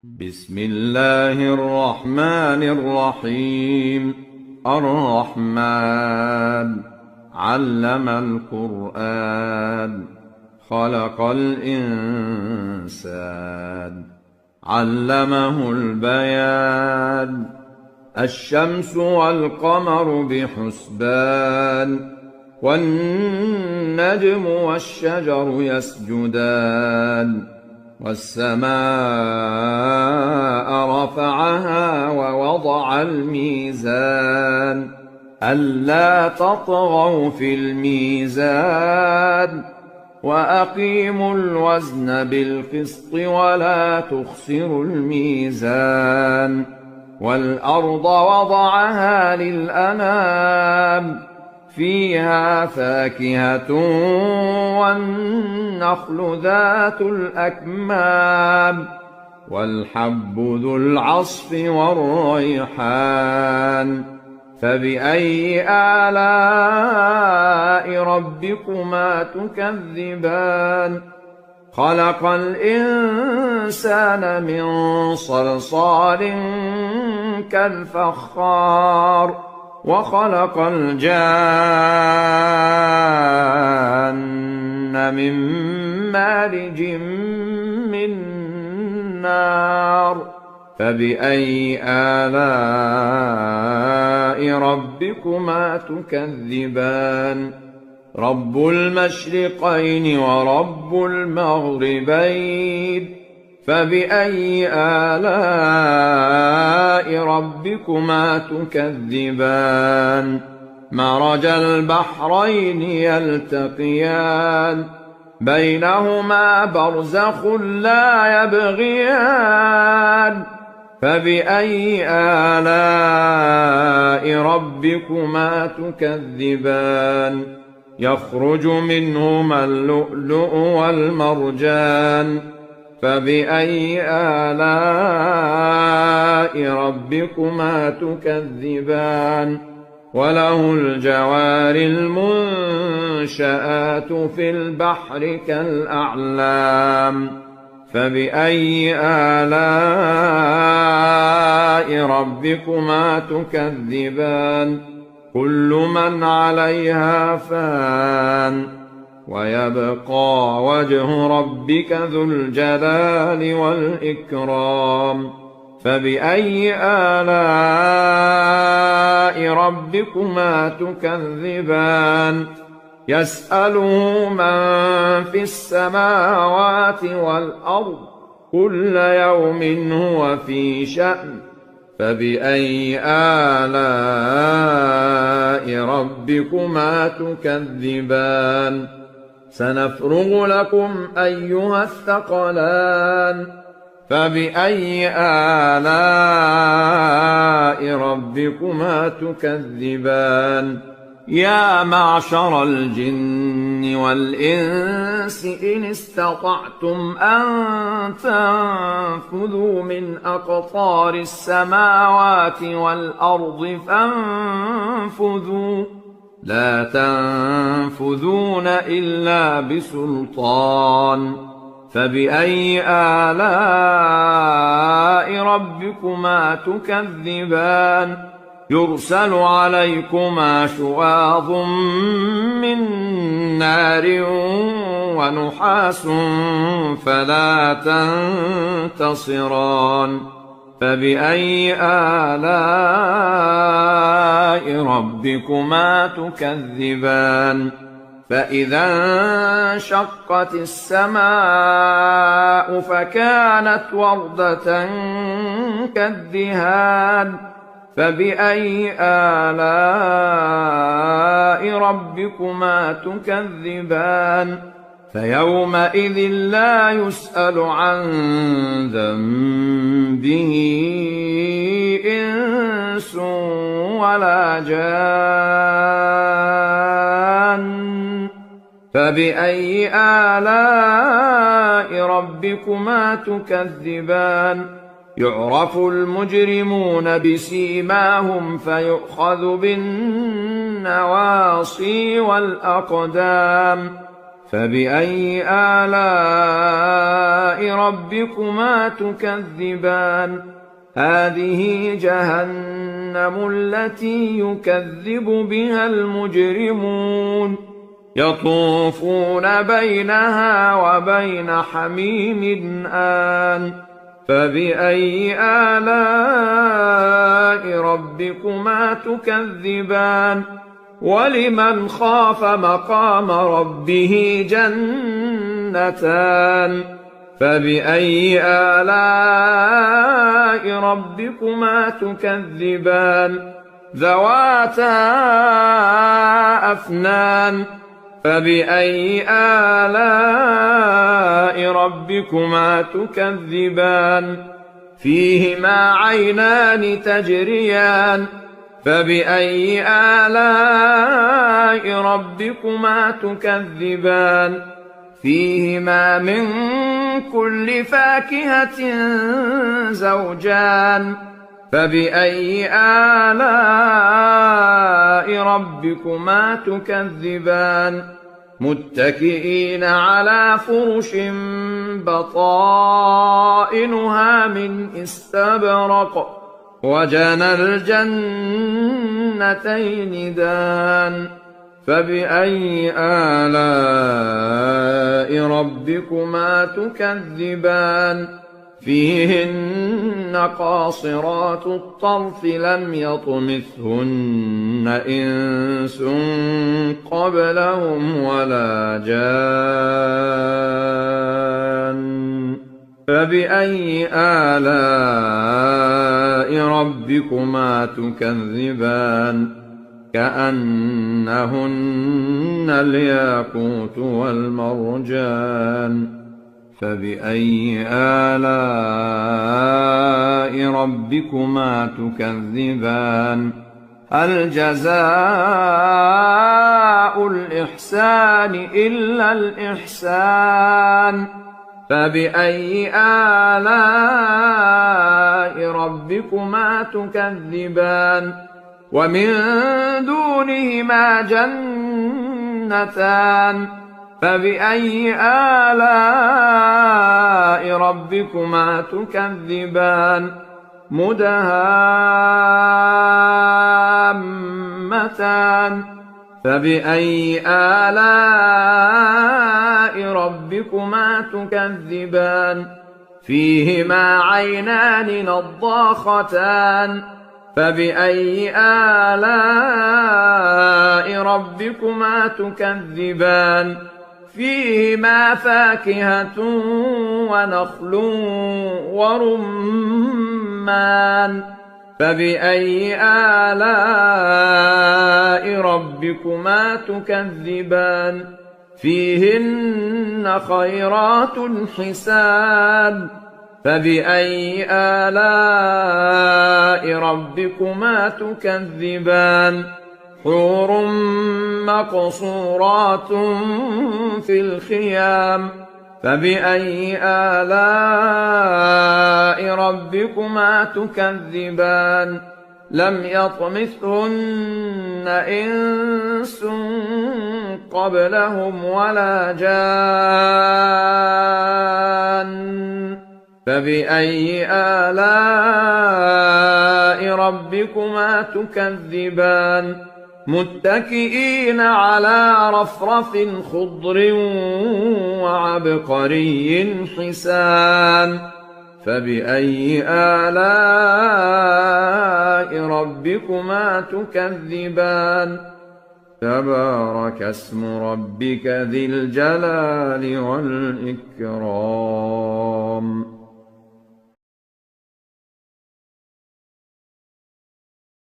بسم الله الرحمن الرحيم. الرحمن علم القرآن خلق الإنسان علمه البيان. الشمس والقمر بحسبان والنجم والشجر يسجدان والسماء رفعها ووضع الميزان ألا تطغوا في الميزان وأقيموا الوزن بالقسط ولا تخسروا الميزان. والأرض وضعها للأنام فيها فاكهة والنخل ذات الأكمام والحب ذو العصف والريحان. فبأي آلاء ربكما تكذبان؟ خلق الإنسان من صلصال كالفخار وخلق الجان من مارج من نار. فبأي آلاء ربكما تكذبان؟ رب المشرقين ورب المغربين. فبأي آلاء ربكما تكذبان؟ مرج البحرين يلتقيان بينهما برزخ لا يبغيان. فبأي آلاء ربكما تكذبان؟ يخرج منهما اللؤلؤ والمرجان. فبأي آلاء ربكما تكذبان؟ وله الجوار المنشآت في البحر كالأعلام. فبأي آلاء ربكما تكذبان؟ كل من عليها فان ويبقى وجه ربك ذو الجلال والإكرام. فبأي آلاء ربكما تكذبان؟ يسأله من في السماوات والأرض كل يوم هو في شأن. فبأي آلاء ربكما تكذبان؟ سنفرغ لكم أيها الثقلان. فبأي آلاء ربكما تكذبان؟ يا معشر الجن والإنس إن استطعتم أن تنفذوا من أقطار السماوات والأرض فانفذوا لا تنفذون إلا بسلطان. فبأي آلاء ربكما تكذبان؟ يرسل عليكما شواظ من نار ونحاس فلا تنتصران. فبأي آلاء ربكما تكذبان؟ فإذا انشقت السماء فكانت وردة كالدهان. فبأي آلاء ربكما تكذبان؟ فيومئذ لا يسأل عن ذنبه إنس ولا جان. فبأي آلاء ربكما تكذبان؟ يعرف المجرمون بسيماهم فيؤخذ بالنواصي والأقدام. فبأي آلاء ربكما تكذبان هذه جهنم التي يكذب بها المجرمون يطوفون بينها وبين حميم آن فبأي آلاء ربكما تكذبان ولمن خاف مقام ربه جنتان فبأي آلاء ربكما تكذبان ذواتا أفنان فبأي آلاء ربكما تكذبان فيهما عينان تجريان فبأي آلاء ربكما تكذبان فيهما من كل فاكهة زوجان فبأي آلاء ربكما تكذبان متكئين على فرش بطائنها من استبرق وجنى الجنتين دان فبأي آلاء ربكما تكذبان فيهن قاصرات الطرف لم يطمثهن إنس قبلهم ولا جان فبأي آلاء ربكما تكذبان كأنهن الياقوت والمرجان فبأي آلاء ربكما تكذبان هل جزاء الإحسان إلا الإحسان فبأي آلاء ربكما تكذبان ومن دونهما جنتان فبأي آلاء ربكما تكذبان مدهامتان فبأي آلاء ربكما تكذبان فيهما عينان نضاختان فبأي آلاء ربكما تكذبان فيهما فاكهة ونخل ورمان فبأي آلاء ربكما تكذبان فيهن خيرات حسان فبأي آلاء ربكما تكذبان حور مقصورات في الخيام فبأي آلاء ربكما تكذبان لم يطمثهن إنس قبلهم ولا جان فبأي آلاء ربكما تكذبان متكئين على رفرف خضر وعبقري حسان فبأي آلاء ربكما تكذبان تبارك اسم ربك ذي الجلال والإكرام